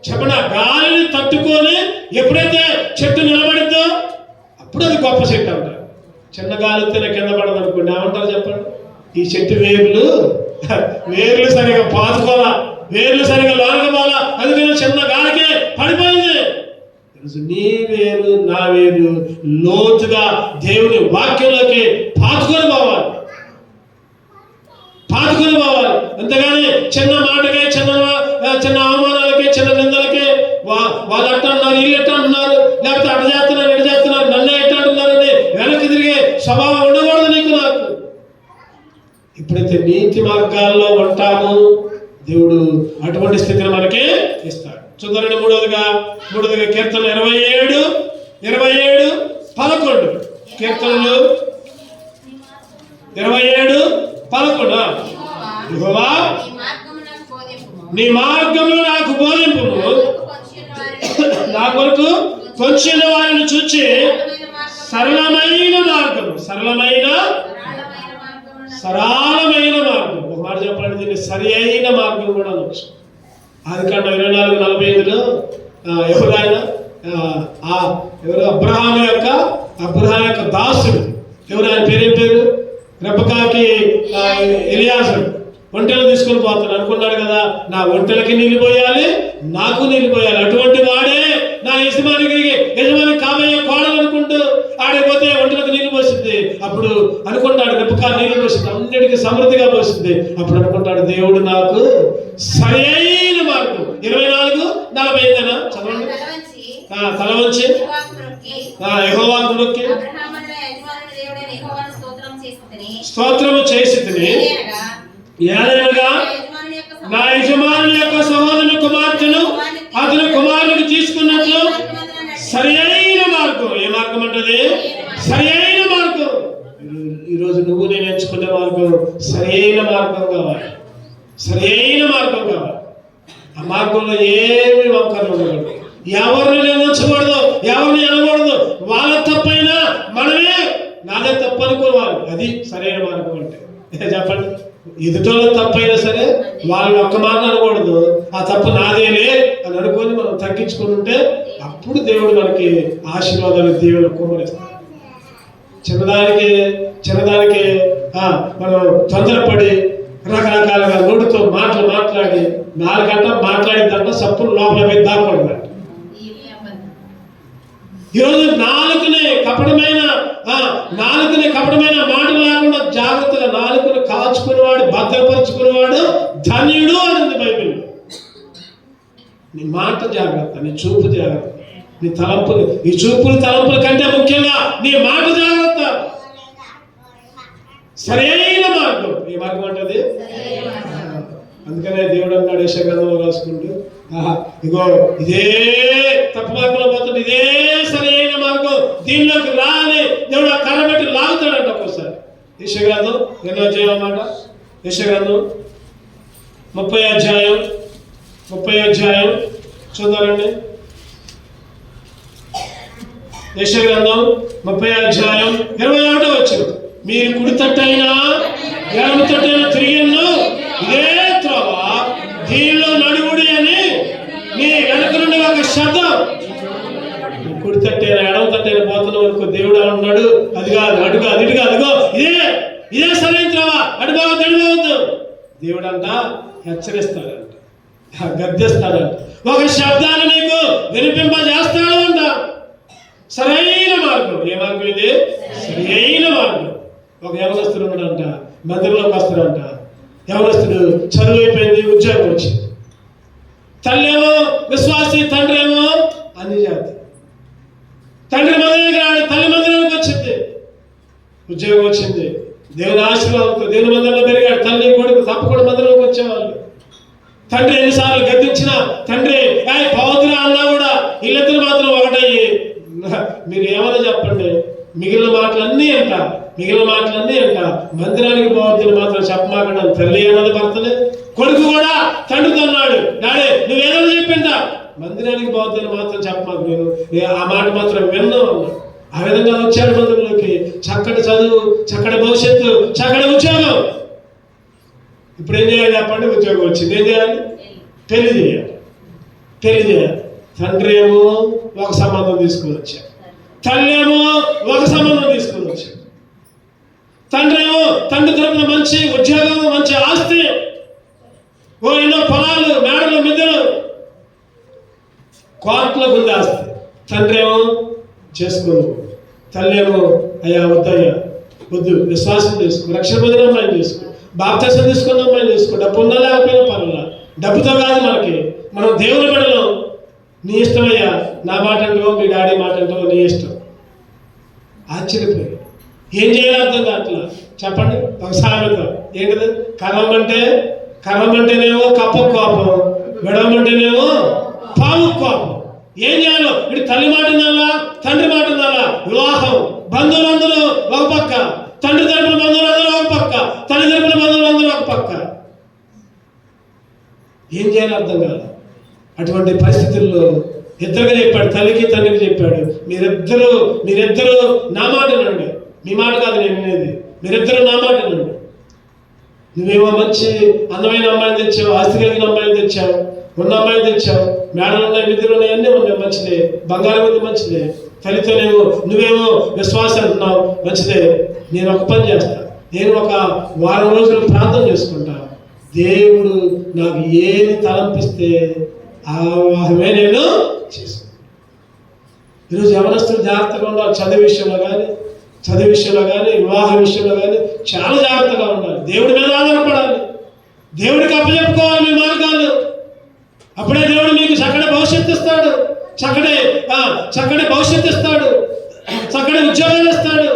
చెప్పండి, ఆ గాలిని తట్టుకొని ఎప్పుడైతే చెట్టు నిలబడిందో అప్పుడు అది గొప్ప చెట్టు అంటారు. చిన్న గాలి వస్తేనే కింద పడదు అనుకోండి, ఏమంటారు చెప్పండి? ఈ చెట్టు వేర్లు సరిగా పాతుకోవాలా, వేర్లు సరిగా లోనకపోవాలా, అందుకని చిన్న గాలికే పడిపోయింది. నీ వేరు నా వేరు లోతుగా దేవుని వాక్యంలోకి పాతుకొని పోవాలి. అంతేగాని చిన్న మాటకే, చిన్న అవమానాలకి, చిన్న నిందలకి వాళ్ళు అట్ట అన్నారు, వీళ్ళు ఎట్ట అంటున్నారు, లేకపోతే అట్ట చేస్తున్నారు, ఎట్ట చేస్తున్నారు, నన్నే ఎట్ట అంటున్నారని వెనక్కి తిరిగే స్వభావం ఉండకూడదు నీకు నాకు. ఎప్పుడైతే నీతి మార్గాల్లో ఉంటాము, దేవుడు అటువంటి స్థితిని మనకి ఇస్తాడు. చూద్దారండి మూడవదిగా కీర్తన 27:11 కీర్తనలు 27:11 యెహోవా నీ మార్గములు నాకు బోధింపుము, నా కొరకు కొంచెం వారిని చూచి సరళమైన మార్గం ఒక మాట చెప్పండి, దీన్ని సరి అయిన మార్గం కూడా అనొచ్చు. ఆదికాండం 24:45 ఎవరు ఆయన? ఎవరు? అబ్రహాం యొక్క దాసుడు. ఎవరు ఆయన? పేరేం పేరు? రెబెకాకి ఎలియాజరు ఒంటెలు తీసుకొని పోతాను అనుకున్నాడు కదా, నా ఒంటెలకి నీళ్ళు పోయాలి, నాకు నీళ్ళు పోయాలి. అటువంటి వాడే నా యజమాని కాబోయే కోడలు అనుకుంటూ ఆడిపోతే ఒంటెలకు నీళ్ళు పోసింది. అప్పుడు అనుకుంటాడు రెబెకా నీళ్ళు పోసింది, అన్నిటికీ సమృద్ధిగా పోసింది. అప్పుడు అనుకుంటాడు దేవుడు నాకు సరి అయిన మార్గం. 24:45 చదవండి. తల వంచి యెహోవాకు మొక్కి స్తోత్రము చేసి ఏలైనగా నా యజమానుని యొక్క సహోదరుని కుమార్తెను అతని కుమారునికి తీసుకున్నట్లు సరి అయిన మార్గం. ఏ మార్గం అంటది? సరి అయిన మార్గం. ఈరోజు నువ్వు నేను ఎంచుకునే మార్గం సరి అయిన మార్గం కావాలి. ఆ మార్గంలో ఏమి వంకరలు ఉండకూడదు, ఎవరిని నిందించకూడదు, ఎవరిని అనకూడదు. వాళ్ళ తప్పైనా మనమే నాదే తప్పు అనుకోవాలి. అది సరైన మార్గం అంటే. చెప్పండి, ఎదుటోళ్ళ తప్పైనా సరే వాళ్ళు ఒక్క మాట అనకూడదు, ఆ తప్పు నాదేలే అని అనుకొని మనం తగ్గించుకుని ఉంటే అప్పుడు దేవుడు మనకి ఆశీర్వాదాలు దేవుడు కుమ్మరిస్తాడు. చిన్నదానికి మనం తొందరపడి రకరకాలుగా నోటితో మాట్లాడి 4 గంటలు మాట్లాడిందంట సప్పులు లోపల పోయి దాక్కూడదంట. ఈరోజు నాలుకనే కపటమైన మాటలు లేకుండా జాగ్రత్తగా నాలుకను కాచుకునేవాడు, భద్రపరుచుకునేవాడు ధన్యుడు అని బైబిల్. నీ మాట జాగ్రత్త, నీ చూపు జాగ్రత్త, నీ తలంపులు, ఈ చూపులు తలంపుల కంటే ముఖ్యంగా నీ మాట జాగ్రత్త. సరైన మార్గం. ఏ మార్గం అంటది? అందుకనే దేవుడు అన్నాడు యెషయా రాసుకుంటూ, ఇగో ఇదే తప్పు మార్గంలో పోతుంది, ఇదే సరైన మార్గం, దీనిలోకి రాని దేవుడు ఆ కర్ర పెట్టి లాగుతాడంట. ఒక్కోసారి యెషయా ఎన్నో అధ్యాయం 30 అధ్యాయం చూద్దామండి. యెషయా 30 అధ్యాయం 21 వచ్చింది. మీరు కుడి తట్టైనా ఎడమ తట్టైనా తిరిగిను ఇదే త్రోవ, దీనిలో నడువుడి అని నీ వెనక నుండి ఒక శబ్దం. కుడి తట్టైనా ఎడమ తట్టైనా పోతున్నావు అనుకో, దేవుడు అన్నాడు అది కాదు, అటు కాదు, ఇటు కాదు, అదిగో ఇదే సరైన త్రోవ, అడుగవద్దు. దేవుడు అంట హెచ్చరిస్తాడంట, గద్దిస్తాడంట, ఒక శబ్దాన్ని నీకు వినిపింపజేస్తాడు అంట. సరైన మార్గం. ఏ మార్గం ఇది? సరైన మార్గం. ఒక యవనస్తుడు ఉన్నాడంట, మందిరంలోకి వస్తాడంట. యవనస్తుడు చదువు అయిపోయింది, ఉద్యోగం వచ్చింది. తల్లి ఏమో విశ్వాసి, తండ్రి ఏమో అన్ని జాతి. తండ్రి మందిరానికి రాడు, తల్లి మందిరానికి వచ్చింది, ఉద్యోగం వచ్చింది. దేవుని ఆశీర్వాదంతో దేవుని మందిరంలో పెరిగాడు. తల్లి కొడుకు తప్పకుండా మందిరంలోకి వచ్చేవాళ్ళు. తండ్రి ఎన్నిసార్లు గద్దించినా, తండ్రి పవతురా అన్నా కూడా వీళ్ళిద్దరు మాత్రం ఒకటయ్యి, మీరు ఏమైనా చెప్పండి, మిగిలిన మాటలన్నీ అంట మందిరానికి పోవద్దని మాత్రం చెప్పమాకండి. తల్లి అన్నది భర్తనే, కొడుకు కూడా తండ్రితో అన్నాడు, డాడీ నువ్వేదో చెప్పింట, మందిరానికి పోవద్దని మాత్రం చెప్పమాకు, నేను ఆ మాట మాత్రం విన్నాను అన్నాడు. ఆ విధంగా వచ్చాడు మందిరంలోకి. చక్కటి చదువు, చక్కటి భవిష్యత్తు, చక్కటి ఉద్యోగం. ఇప్పుడు ఏం చేయాలి చెప్పండి? ఉద్యోగం వచ్చింది, ఏం చేయాలి? పెళ్లి చేయాలి. తండ్రి ఏమో ఒక సంబంధం తీసుకుని వచ్చాడు, తల్లి ఏమో ఒక సంబంధం తీసుకుని వచ్చాడు. తండ్రి తరపున మంచి ఉద్యోగం, మంచి ఆస్తి, ఎన్నో పొలాలు, మేడలు, మిద్దెలు, కోట్లకు ఉంది ఆస్తి. తండ్రి ఏమో చేసుకోను, తల్లి ఏమో అయ్యా వద్దయ్యా వద్దు, విశ్వాసం చేసుకో, రక్షణ పొందిన అమ్మాయిని చేసుకో, బాప్తిసం తీసుకున్న అమ్మాయిని చేసుకో, డబ్బు ఉన్నా లేకపోయినా పర్వాలా, డబ్బుతో కాదు మనకి, మనం దేవుని బిడ్డలం, నీ ఇష్టమయ్యా, నా మాట అంటావో మీ డాడీ మాట అంటావో నీ ఇష్టం. ఆశ్చర్యపోయి ఏం చేయాలి అర్థం కావట్లా. చెప్పండి ఒక సామెత ఏంటిది? కర్రమంటే కర్రమంటేనేమో కప్ప కోపం, విడవమంటేనేమో పాము కోపం. ఏం చేయాలో? ఇటు తల్లి మాట ఉండాలా, తండ్రి మాట ఉండాలా? వివాహం, బంధువులందరూ ఒక పక్క, తండ్రి తరపున బంధువులందరూ ఒక పక్క, తల్లి తరపున బంధువులందరూ ఒక పక్క. ఏం చేయాలో అర్థం కాదు. అటువంటి పరిస్థితుల్లో ఇద్దరుగా చెప్పాడు, తల్లికి తండ్రికి చెప్పాడు, మీరిద్దరూ నా మాట వినండి. మీ మాట కాదు నేను వినేది, మీరిద్దరూ నా మాట వినండి. నువ్వేమో మంచి అందమైన అమ్మాయిని తెచ్చావు, ఆస్తి కలిగిన అమ్మాయిని తెచ్చావు, ఉన్న అమ్మాయిని తెచ్చావు, మేడలు ఉన్నాయి, మిద్దెలు ఉన్నాయి, అన్నీ ఉన్నాయి, మంచిదే. బంగారం ఉంది, మంచిదే. తల్లితో నువ్వేమో విశ్వాసం అంటున్నావు, మంచిదే. నేను ఒక పని చేస్తా, నేను ఒక వారం రోజులు ప్రార్థన చేసుకుంటా. దేవుడు నాకు ఏది తలంపిస్తే ఆ వివాహమే నేను చేసుకుంటాను. ఈరోజు యవనస్తులు జాగ్రత్తగా ఉండాలి. చదువు విషయంలో కానీ వివాహ విషయంలో కానీ చాలా జాగ్రత్తగా ఉండాలి. దేవుడి మీద ఆధారపడాలి, దేవుడికి అప్పచెప్పుకోవాలి మీ మార్గాలు. అప్పుడే దేవుడు మీకు చక్కటి భవిష్యత్తు ఇస్తాడు, చక్కటి భవిష్యత్తు ఇస్తాడు, చక్కటి ఉద్యోగాలు ఇస్తాడు,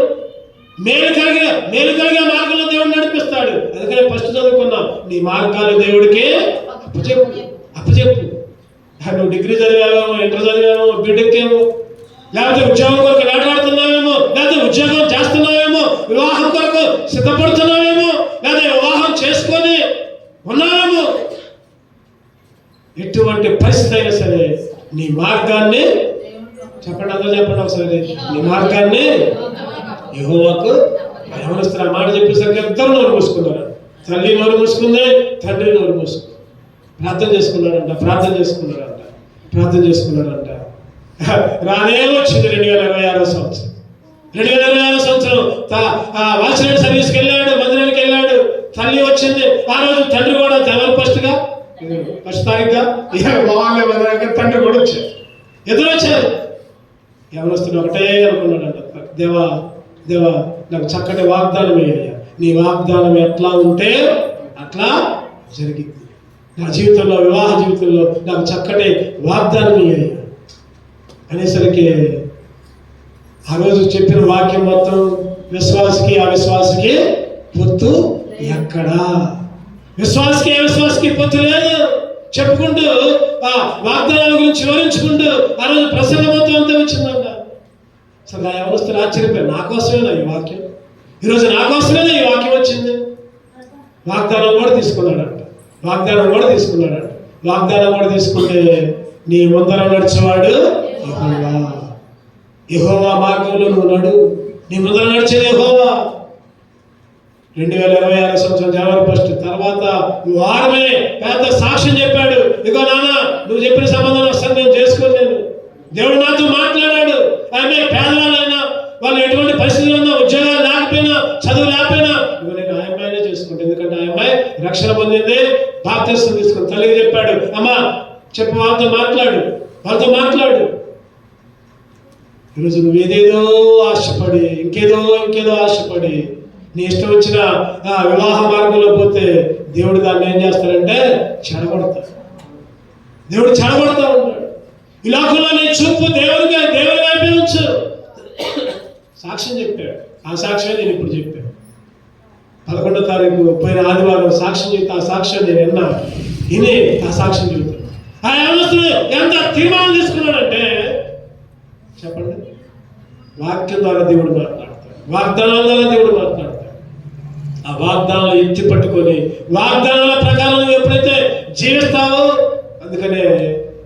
మేలు కలిగే మార్గంలో దేవుడు నడిపిస్తాడు. అందుకనే ఫస్ట్ చదువుకున్నాం, నీ మార్గాలు దేవుడికి అప్పచెప్పు. నువ్వు డిగ్రీ చదివావేమో, ఇంటర్ చదివామో, బీటెక్ ఏమో, లేకపోతే ఉద్యోగం కొరకు నాటాడుతున్నావేమో, లేకపోతే ఉద్యోగం చేస్తున్నావేమో, వివాహం కొరకు సిద్ధపడుతున్నావేమో, లేకపోతే వివాహం చేసుకొని ఉన్నావేమో. ఎటువంటి పరిస్థితి అయినా సరే నీ మార్గాన్ని చెప్పండి, అందరూ చెప్పండి ఒకసారి. నీ మార్గాన్ని యెహోవాకు యవనస్తులు ఆ మాట చెప్పేసరికి ఇద్దరు నోరు మూసుకున్నారు. తల్లి నోరు మూసుకుంది, తండ్రి నోరు మూసుకుంది. ప్రార్థన చేసుకున్నారంట. రానే వచ్చింది 2026 సంవత్సరం. 2026 సంవత్సరం వాచ్మెన్ సర్వీస్కి వెళ్ళాడు, మందిరానికి వెళ్ళాడు. తల్లి వచ్చింది. ఆ రోజు తండ్రి కూడా ఫస్ట్ తారీఖుగా బాగాలే మందిరానికి తండ్రి కూడా వచ్చారు. ఎదురొచ్చారు. యవనస్తుడు ఒకటే అనుకున్నాడంట, దేవా నాకు చక్కటి వాగ్దానం అయ్యా, నీ వాగ్దానం ఎట్లా ఉంటే అట్లా జరిగింది. నా జీవితంలో, వివాహ జీవితంలో నాకు చక్కటి వాగ్దానం అయ్యా అనేసరికి ఆ రోజు చెప్పిన వాక్యం మొత్తం విశ్వాసకి అవిశ్వాసకి పొత్తు ఎక్కడా? విశ్వాసకి అవిశ్వాసకి పొత్తు లేదు. చెప్పుకుంటూ ఆ వాగ్దానాల గురించి వివరించుకుంటూ ఆ రోజు ప్రసంగం మొత్తం అంతా వచ్చిందంట. అసలు ఆ వ్యవస్థలు ఆశ్చర్యపోయారు. నా కోసమేనా ఈ వాక్యం? ఈరోజు నా కోసమేనా ఈ వాక్యం వచ్చింది? వాగ్దానం కూడా తీసుకున్నాడంట. వాగ్దానం కూడా తీసుకుంటే నీ ముందర నడిచేవాడు యెహోవా మార్గంలో నువ్వు నడు. నీ ముందర నడిచేది యెహోవా. 2026 సంవత్సరం జనవరి 1 తర్వాత వారమే పెద్ద సాక్ష్యం చెప్పాడు. ఇగో నాన్న, నువ్వు చెప్పిన సంబంధం అసలు నేను చేసుకోలేను. దేవుడు నాతో మాట్లాడాడు. ఆమె పేదవాళ్ళైనా, వాళ్ళు ఎటువంటి పరిస్థితుల్లో ఉన్నా, ఉద్యోగాలు లేకపోయినా, చదువు లేకపోయినా, ఇగో నేను ఆ అమ్మాయినే చేసుకుంటాను. ఎందుకంటే ఆ అమ్మాయి రక్షణ పొందింది, బాప్తిస్మం తీసుకుని. తల్లికి చెప్పాడు, అమ్మా చెప్పు, వాళ్ళతో మాట్లాడు. ఈరోజు నువ్వు ఏదేదో ఆశపడి, ఇంకేదో ఆశపడి నీ ఇష్టం వచ్చిన వివాహ మార్గంలో పోతే దేవుడు దాన్ని ఏం చేస్తాడంటే చెడగొడతాడు. దేవుడు చెడగొడతా ఉంటాడు. ఈ లోకంలో నీ చూపు దేవుని వైపే ఉంచు. సాక్ష్యం చెప్పాడు. ఆ సాక్ష్యమే నేను ఇప్పుడు చెప్పాను. 11వ తారీఖు పోయిన ఆదివారం సాక్ష్యం చెప్తే ఆ సాక్ష్యం నేను విని ఆ సాక్ష్యం చెబుతాను. ఆ యవనస్తుడు ఎంత తీర్మానం తీసుకున్నాడంటే చెప్పండి, వాక్యం ద్వారా దేవుడు మాట్లాడతాడు, వాగ్దానాల ద్వారా దేవుడు మాట్లాడతాడు. ఆ వాగ్దానాలు ఎత్తి పట్టుకొని వాగ్దానాల ప్రకారం నువ్వు ఎప్పుడైతే జీవిస్తావో, అందుకనే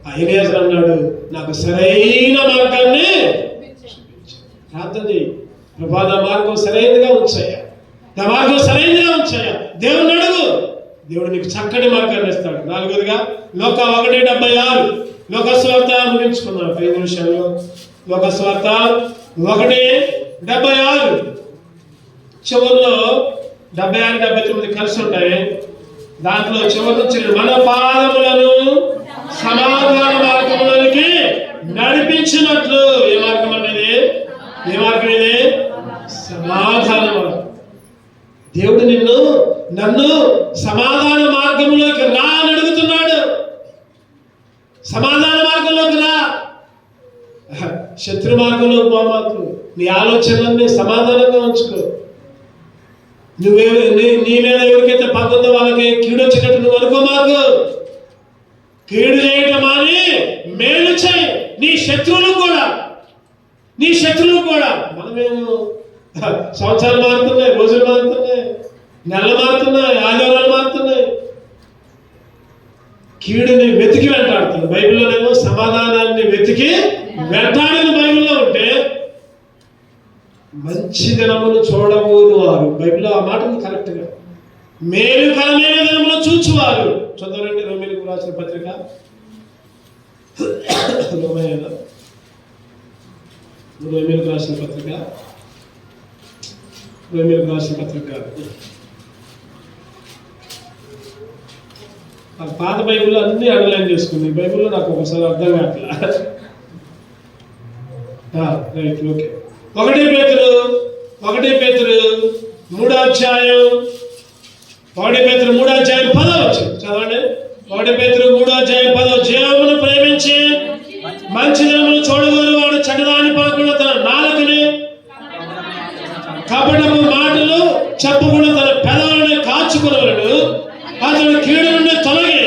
ఆ ఎలియాజరు అన్నాడు, నాకు సరైన మార్గాన్ని ప్రార్థన చేయి. ప్రభా, నా మార్గం సరైనదిగా ఉంచాయా, నా మార్గం సరైనదిగా ఉంచాయా. దేవుడిని అడుగు, దేవుడు నీకు చక్కటి మార్గాన్ని ఇస్తాడు. 4వదిగా లోక 1:76 లోకస్వార్త ముగించుకున్నాం 5 నిమిషాల్లో. లోకస్వార్త 1:76 చివరిలో 76, 79 కలిసి ఉంటాయి. దాంట్లో చివరి నుంచి మన పాదములను సమాధాన మార్గంలోనికి నడిపించినట్లు. ఏ మార్గం అనేది? సమాధాన మార్గం. దేవుడు నన్ను సమాధాన మార్గంలోకి రా అని అడుగుతున్నాడు. సమాధాన మార్గంలోకి రా, శత్రు మార్గంలో పోమాకు. నీ ఆలోచనలన్నీ సమాధానంగా ఉంచుకో. నీ మీద ఎవరికైతే పగ్గుందో వాళ్ళకి కీడొచ్చినట్టు నువ్వు సంవత్సరాలు మారుతున్నాయి, రోజులు మారుతున్నాయి, నెలలు మారుతున్నాయి, ఆదివారాలు మారుతున్నాయి. కీడుని వెతికి వెంటాడుతుంది. బైబిల్లోనేమో సమాధానాన్ని వెతికి వెంటాడిన బైబిల్లో ఉంటే మంచి దినములు చూడబోరు వారు. బైబిల్లో ఆ మాట ఉంది కరెక్ట్గా. మేలుకరమైన దినములు చూచువారు. చదవండి రోమీయులకు రాసిన పత్రిక, రోమీయులకు రాసిన పత్రిక పాత బైబిల్లో అన్ని అండర్లైన్ చేసుకుంది. బైబిల్లో నాకు ఒకసారి అర్థం కావట్లా. Right, okay. 1 పేతురు 3వ అధ్యాయం 10వ వచనం చదవండి. 1 పేతురు 3వ అధ్యాయం 10వ. జీవమును ప్రేమించి మంచి దినములు చూడగోరు వాడు చెడ్డదాని పడకుండా తన నాలుకని, కపటపు మాటలు చెప్పకుండా తన పెదవులను కాచుకునేవాడు. అతడు కీడు నుండి తొలగి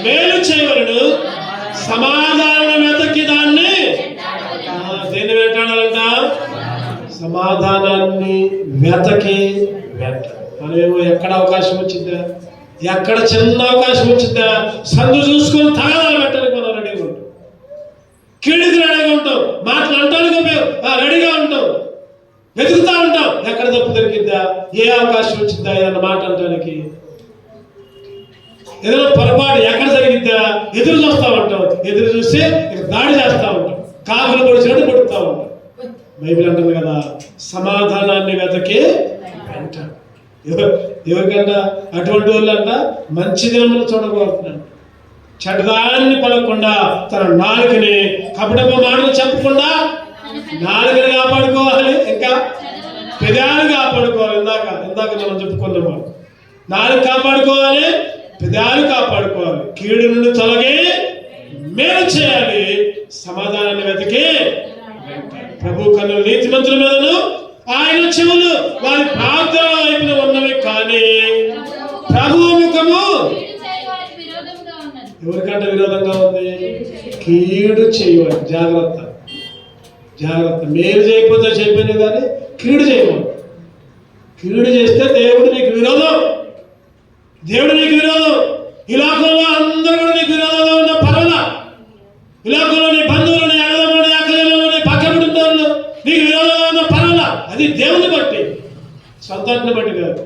మేలు చేయవలడు. సమాధానం వెతకి దాన్ని, దేన్ని వెంటాడాలంట? సమాధానాన్ని వెతకి వెంటాడు. మనమేమో ఎక్కడ అవకాశం వచ్చిందా, ఎక్కడ చిన్న అవకాశం వచ్చిందా సందు చూసుకొని తగాదాలు పెట్టడానికి మనం రెడీగా ఉంటాం. కీడుకి రెడీగా ఉంటాం, మాటలు అంటానికి రెడీగా ఉంటాం, వెతుకుతా ఉంటాం. ఎక్కడ తప్పు దొరికిద్దా, ఏ అవకాశం వచ్చిందా ఏదన్నా మాట అంటానికి, ఏదైనా పొరపాటు ఎక్కడ జరిగిద్దా ఎదురు చూస్తూ ఉంటాం. ఎదురు చూసి దాడి చేస్తూ ఉంటాం, కాకులు పొడిచినట్టు కొడుతూ ఉంటాం. బైబిల్ అంటుంది కదా, సమాధానాన్ని వెతకి వెంటాడు. ఎవరికంట? అటువంటి వాళ్ళంట మంచి దినములు చూడబోతున్నాడు. చెడ్డదాన్ని పడకుండా తన నాలుకని, కపటపు మాటలు చెప్పకుండా నాలుకని కాపాడుకోవాలి, ఇంకా పెదాలు కాపాడుకోవాలి. ఇందాక మనం చెప్పుకున్నాము, నాలుగు కాపాడుకోవాలి, పెదాలు కాపాడుకోవాలి. కీడు నుండి తొలగి మేలు చేయాలి. సమాధానాన్ని వెతికి ప్రభు కన్నులు నీతిమంతుల మీదను, ఆయన చెవులు వారి ప్రార్థన వైపున ఉన్నవి. కానీ ప్రభు ముఖము ఎవరికంటే విరోధంగా ఉంది? కీడు చేయవాలి. జాగ్రత్త. మేలు చేయకపోతే చెప్పాను కానీ కీడు చేయవాలి. కీడు చేస్తే దేవుడు నీకు విరోధం. ఈ లోకంలో అందరూ కూడా నీకు విరోధంగా ఉన్న పర్వాలా. ఈ లోకంలో నీ బంధువులు, నీ అన్నదమ్ములు, నీ అక్కజనులు, నీ పక్కన వాళ్ళు నీకు విరోధంగా ఉన్న పర్వాలా. అది దేవుని బట్టి, సొంతాన్ని బట్టి కాదు.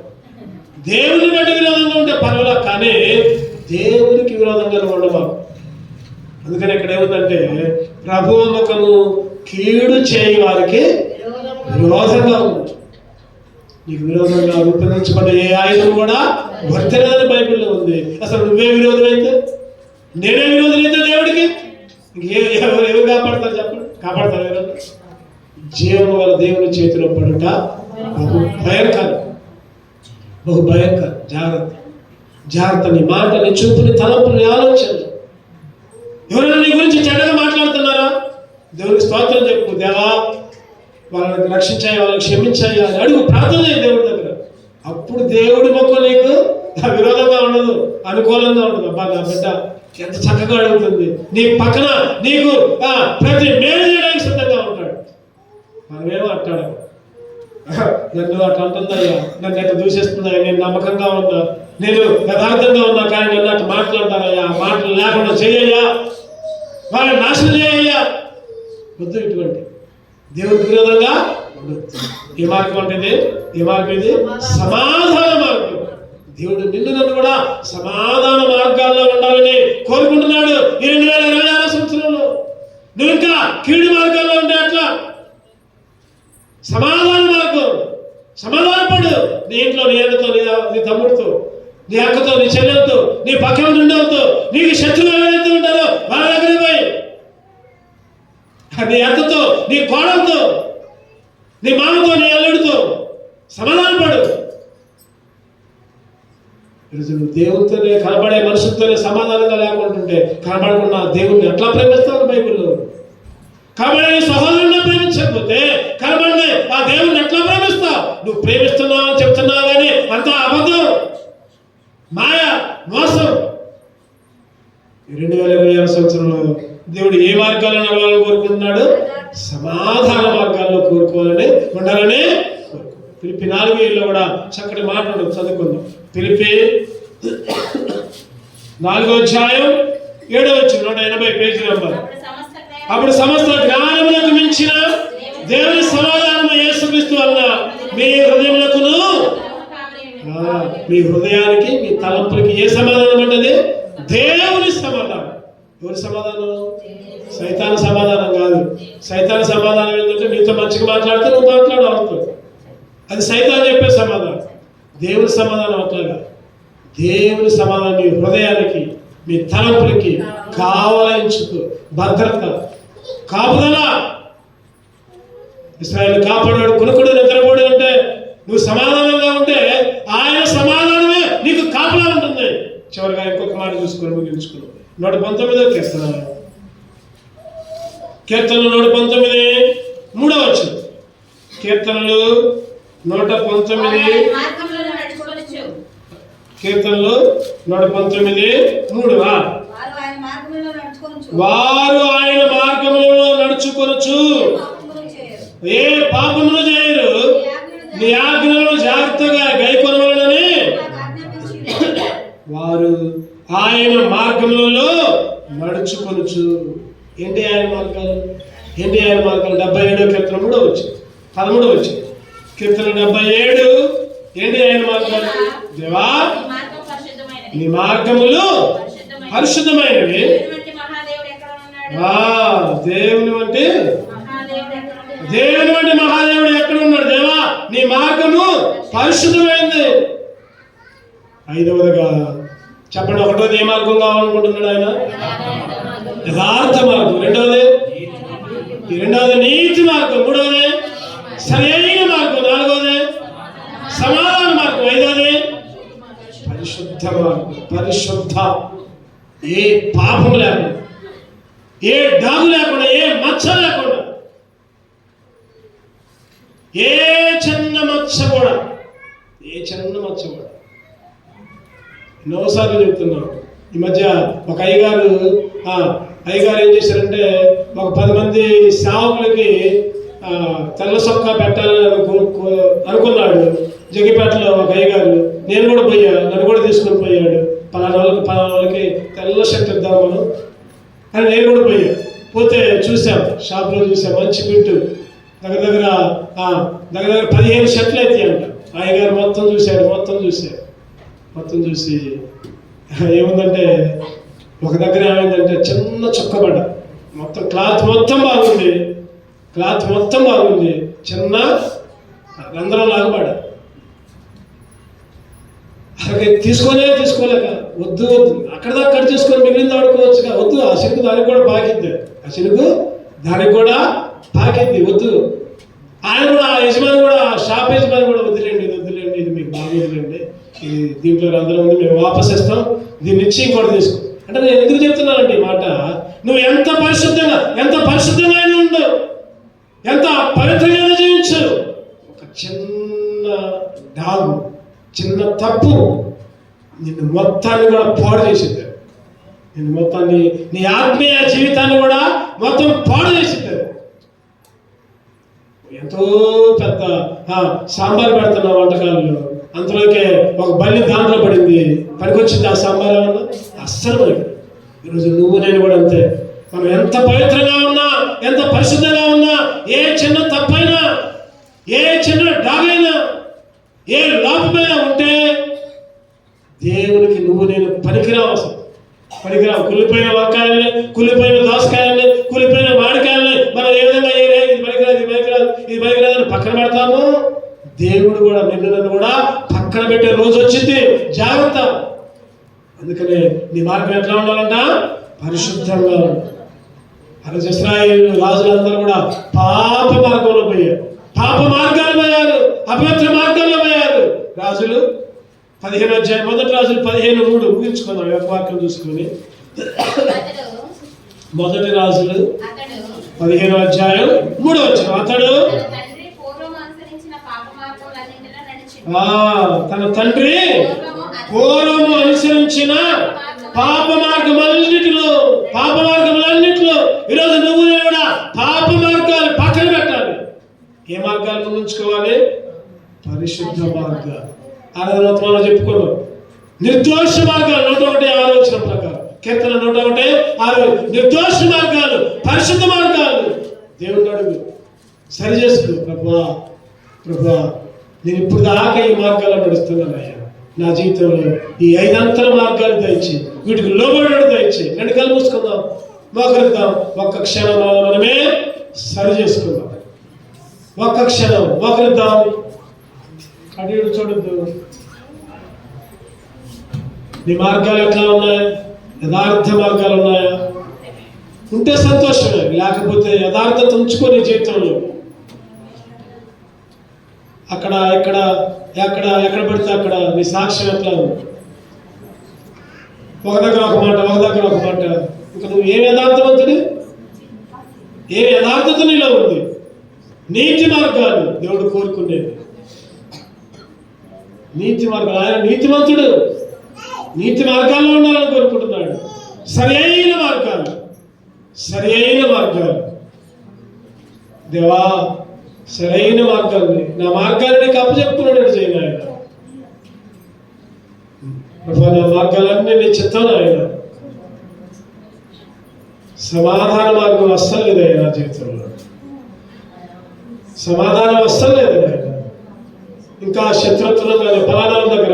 దేవుని బట్టి విరోధంగా ఉంటే పర్వాలా, కానీ దేవునికి విరోధంగా ఉండవాలి. అందుకని ఇక్కడ ఏముందంటే, ప్రభువు ముఖము కీడు చేయి వారికి విరోధంగా ఉంది. నీకు విరోధంగా రూపొందించబడ్డ ఏ ఆయుధం కూడా వర్తిరదని బైబిల్లో ఉంది. అసలు నువ్వే విరోధం అయితే, నేనే విరోధం అయితే దేవుడికి ఎవరు కాపాడతారు చెప్పండి? కాపాడతారు ఎవరు? జీవము గల దేవుని చేతిలో పడుట బహు భయంకరం. జాగ్రత్త. నీ మాట, నీ చూపు, నీ తలంపు, నీ ఆలోచన. ఎవరైనా నీ గురించి చెడ్డగా మాట్లాడుతున్నారా? దేవునికి స్తోత్రం చెప్పు. దేవా, వాళ్ళని రక్షించాయి, వాళ్ళని క్షమించాయి అని అడుగు, ప్రార్థన చేయి దేవుడి దగ్గర. అప్పుడు దేవుడి మొక్క నీకు విరోధంగా ఉండదు, అనుకూలంగా ఉండదు. అబ్బా, నా బిడ్డ ఎంత చక్కగా అడుగుతుంది, నీ పక్కన నీకు ప్రతి మేలు చేయడానికి సిద్ధంగా ఉంటాడు. మనమేమో అంటాడు, నన్ను అట్లా అంటుందయ్యా, నన్ను ఎట్లా దూషిస్తుందయ్యా, నేను నమ్మకంగా ఉన్నా, నేను యథార్థంగా ఉన్నా, కానీ నన్ను అట్లా మాట్లాడతానయ్యా, మాటలు లేకుండా చేయయ్యా, వాళ్ళని నాశనం చేయయ్యా. వద్దు ఇటువంటి దేవుడికి విరోధంగా ఉండొద్దు. ఏ మార్గం అంటే ఏ మార్గం ఇది? సమాధాన మార్గం. దేవుడు నిన్ను నన్ను కూడా సమాధాన మార్గాల్లో ఉండాలని కోరుకుంటున్నాడు. ఈ 2026 సంవత్సరంలో నువ్వు ఇంకా కీడు మార్గాల్లో ఉంటే అట్లా సమాధాన మార్గం. సమాధానపడు. నీ ఇంట్లో నీ అన్నతో, నీ తమ్ముడితో, నీ అక్కతో, నీ చెల్లెలతో, నీ పక్కన ఉండవుతో, నీకు శత్రువులు ఎవరైతే ఉంటారో వాళ్ళ దగ్గర పోయి, నీ అత్తతో, నీ కోడలతో, నీ మామతో, నీ అల్లుడితో సమాధానపడు. నువ్వు దేవునితోనే, కనబడే మనుషులతోనే సమాధానంగా లేకుంటుంటే, కనబడకుండా దేవుణ్ణి ఎట్లా ప్రేమిస్తావు? బైబిల్లో కనబడే సహోదరుని ప్రేమించకపోతే కనబడే ఆ దేవుణ్ణి ఎట్లా ప్రేమిస్తావు? నువ్వు ప్రేమిస్తున్నావు అని చెప్తున్నావు కానీ అంతా అబద్ధం, మాయ, మోసం. 2026 సంవత్సరంలో దేవుడు ఏ మార్గాల్లో నడవాలని కోరుకుంటున్నాడు? సమాధాన మార్గాల్లో కోరుకోవాలని, ఉండాలని కోరుకుంటున్నాడు. ఫిలిప్పి 4:7 కూడా చక్కటి మాట ఉంటుంది, చదువుకుందాం. Philippi 4:7 180 page number. అప్పుడు సమస్త జ్ఞానములకు మించిన దేవుని సమాధానము యేసుక్రీస్తు వలన మీ హృదయములకును, మీ హృదయానికి, మీ తలంపులకి ఏ సమాధానం అంటది? దేవుని సమాధానం. ఎవరి సమాధానం? సైతాను సమాధానం కాదు. సైతాను సమాధానం ఏంటంటే నీతో మంచిగా మాట్లాడితే నువ్వు మాట్లాడవచ్చు, అది సైతాను చెప్పే సమాధానం. దేవుని సమాధానం అట్లాగా. దేవుని సమాధానం మీ హృదయానికి, మీ తలంపులకి కావలించుకు భద్రత, కాపుదల. ఇశ్రాయేలు కాపాడాడు, కొనుక్కుడు నిద్రపోడు అంటే నువ్వు సమాధానంగా ఉంటే ఆయన సమాధానమే నీకు కాపలా ఉంటుంది. చివరిగా ఇంకొక మాట చూసుకొని ముగించుకున్నాం. 119వ కీర్తన 119:3 కీర్తనలు 119 కీర్తనలు 119:3 వారు ఆయన మార్గములలో నడుచుకొనుచు ఏ పాపములు చేయరు, నీ ఆజ్ఞలను జాగ్రత్తగా గైకొనవలెనని వారు ఆయన మార్గములలో నడుచుకొనుచు. ఏంటి ఆయన మార్గాలు? 77వ కీర్తన 13 కీర్తన 77 ఏంటి ఆయన మార్గాలు? దేవా నీ మార్గములు పరిశుద్ధమైనవి. దేవుని వంటి మహాదేవుడు ఎక్కడ ఉన్నాడు? దేవా నీ మార్గము పరిశుద్ధమైంది. 5వదిగా చెప్పండి. 1వది ఏ మార్గం కావాలనుకుంటున్నాడు ఆయన? యథార్థ మార్గం. 2వది నీతి మార్గం. 3వది సరైన మార్గం. 4వది సమాధాన మార్గం. 5వది పరిశుద్ధ మార్గం. పరిశుద్ధ, ఏ పాపం లేకుండా, ఏ డాగు లేకుండా, ఏ మచ్చ లేకుండా, ఏ చిన్న మచ్చ కూడా ఎన్నోసార్లు చెప్తున్నాను. ఈ మధ్య ఒక అయ్యగారు ఏం చేశారంటే, ఒక 10 మంది సేవకులకి తెల్ల సొక్కా పెట్టాలని అనుకున్నాడు. జగిపేటలో ఒక అయ్యగారు. నేను కూడా పోయా, నన్ను కూడా తీసుకొని పోయాడు. పలానా వాళ్ళకి తెల్ల షర్ట్ ఇద్దాం మనం అని నేను కూడా పోతే చూసాం, షాప్లో చూసాం. మంచి బిట్టు దగ్గర 15 షర్ట్లు అయితే అంట. అయ్యగారు మొత్తం చూసి ఏముందంటే, ఒక దగ్గర ఏమైందంటే చిన్న చుక్కబడ్డ, మొత్తం క్లాత్ మొత్తం బాగుంది, చిన్న రంధ్రం లాగబడ. అలాగే తీసుకోలేక వద్దు అక్కడ కట్ చేసుకొని మిగిలింది ఆడుకోవచ్చుగా. వద్దు, ఆ చిలుకు దానికి కూడా పాకిద్ది, వద్దు. ఆయన కూడా, యజమాని కూడా, షాప్ యజమాని కూడా వద్దులేండి, ఇది మీకు బాగోదులేండి, ఇది దీంట్లో రంధ్రం ఉంది, మేము వాపస్ ఇస్తాం, దీన్ని ఇచ్చి ఇంకోటి తీసుకో అంటే. నేను ఎందుకు చెప్తున్నానంటే ఈ మాట, నువ్వు ఎంత పరిశుద్ధంగా ఉండు, ఎంత పవిత్రంగా జీవించు, ఒక చిన్న డాగు, చిన్న తప్పు నిన్ను మొత్తాన్ని కూడా పాడు చేసిద్దారు. నీ ఆత్మీయ జీవితాన్ని కూడా మొత్తం పాడు చేసిద్దారు. ఎంతో పెద్ద సాంబార్ పెడుతున్నావు వంటకాలలో, అంతలోకే ఒక బల్లి దాంట్లో పడింది, పనికొచ్చింది ఆ సాంబార్ ఏమన్నా? అస్సలు పనికి. ఈరోజు నువ్వు నేను కూడా అంతే. మనం ఎంత పవిత్రంగా ఉన్నా, ఎంత పరిశుద్ధంగా ఉన్నా, ఏ చిన్న తప్పైనా, ఏ చిన్న డాగైనా, ఏ లోపమైనా ఉంటే దేవునికి నువ్వు నేను పనికిరావు. కులిపోయిన వంకాయల్ని, కులిపోయిన దోసకాయల్ని, కులిపోయిన మామిడికాయల్ని మనం ఏ విధంగా ఇది పనికిరాదని పక్కన పెడతాము. దేవుడు కూడా నన్ను కూడా పక్కన పెట్టే రోజు వచ్చింది, జాగ్రత్త. అందుకనే నీ మార్గం ఎట్లా ఉండాలంట? పరిశుద్ధంగా ఉండాలి. అలాగే ఇశ్రాయేలు రాజులందరూ కూడా పాప మార్గంలో పోయారు, అపవిత్ర మార్గాల్లో పోయారు. రాజులు 15వ అధ్యాయం, 1 రాజులు 15:3 ముగించుకున్నాం. వాక్యం చూసుకొని 1 రాజులు 15వ అధ్యాయం 3వ అతడు తన తండ్రి పూర్వము అనుసరించిన పాప మార్గములన్నిటిలో ఈరోజు నువ్వు కూడా పాప మార్గాలు పక్కన పెట్టాలి. ఏ మార్గాలు ఉంచుకోవాలి? పరిశుద్ధ మార్గాలు. ఆరాధన చెప్పుకున్నాం. నిర్దోష మార్గాలు 101:6 వచ్చిన ప్రకారం, కీర్తన 101:6, నిర్దోష మార్గాలు, పరిశుద్ధ మార్గాలు. దేవుడు అడుగు, సరి చేసుకో. ప్రభువా నేను ఇప్పుడు దాకా ఈ మార్గాల్లో నడుస్తున్నానయ్యా. నా జీవితంలో ఈ 5 అంతర మార్గాలు దయచి, వీటికి లోబడి దయచి. 2 కళ్ళు మూసుకుందాం, మోకరిద్దాం. ఒక్క క్షణం మనమే సరి చేసుకుందాం. ఒక్క క్షణం మోకరిద్దాం. అడిగి చూడద్దు. నీ మార్గాలు ఎట్లా ఉన్నాయి? యథార్థ మార్గాలు ఉన్నాయా? ఉంటే సంతోషమే, లేకపోతే యథార్థత ఉంచుకొని జీవితంలో అక్కడ ఎక్కడ పడితే అక్కడ నీ సాక్ష్యం ఎట్లా ఉంది? ఒక దగ్గర ఒక మాట. ఇంకా నువ్వు ఏ యథార్థవంతుడి? ఏ యథార్థత నీలో ఉంది? నీతి మార్గాలు దేవుడు కోరుకునేది. నీతి మార్గాలు, ఆయన నీతిమంతుడు. నీతి మార్గాల్లో ఉండాలని కోరుకుంటున్నాడు. సరి అయిన మార్గాలు. దేవా, సరైన మార్గాన్ని, నా మార్గాన్ని నీకు అప్పచెప్పుకున్నాడు చేయను ఆయన. ప్రభా, నా మార్గాలన్నీ నీ చిత్తం ఆయన. సమాధాన మార్గం అస్సలు లేదు ఆయన నా జీవితంలో. సమాధానం అస్సలు లేదు ఆయన. ఇంకా శత్రుత్వం కానీ పలానాల దగ్గర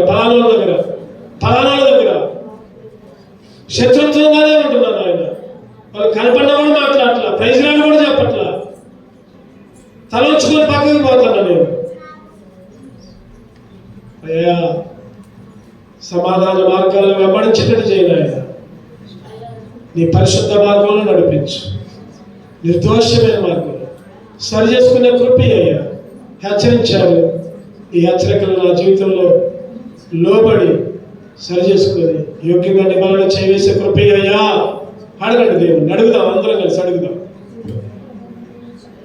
శత్రుత్వంగానే ఉంటున్నాను ఆయన. వాళ్ళు కనపడిన కూడా మాట్లాడట్లా, ప్రైజ్ రాని కూడా చెప్పట్లా. తలంచుకొని పక్కకి పోతాను నేను. అయ్యా, సమాధాన మార్గాలను వెంబడించేటట్టు చేయను ఆయన. నీ పరిశుద్ధ మార్గంలో నడిపించు. నిర్దోషమైన మార్గంలో సరి చేసుకునే కృపి అయ్యా. హెచ్చరించారు. ఈ హెచ్చరికలు నా జీవితంలో లోబడి సరి చేసుకొని యోగ్యంగా నిబంధన చేయవేసే కృప అయ్యా. అడగండి దేవుని, అడుగుదాం, అందరం కలిసి అడుగుదాం.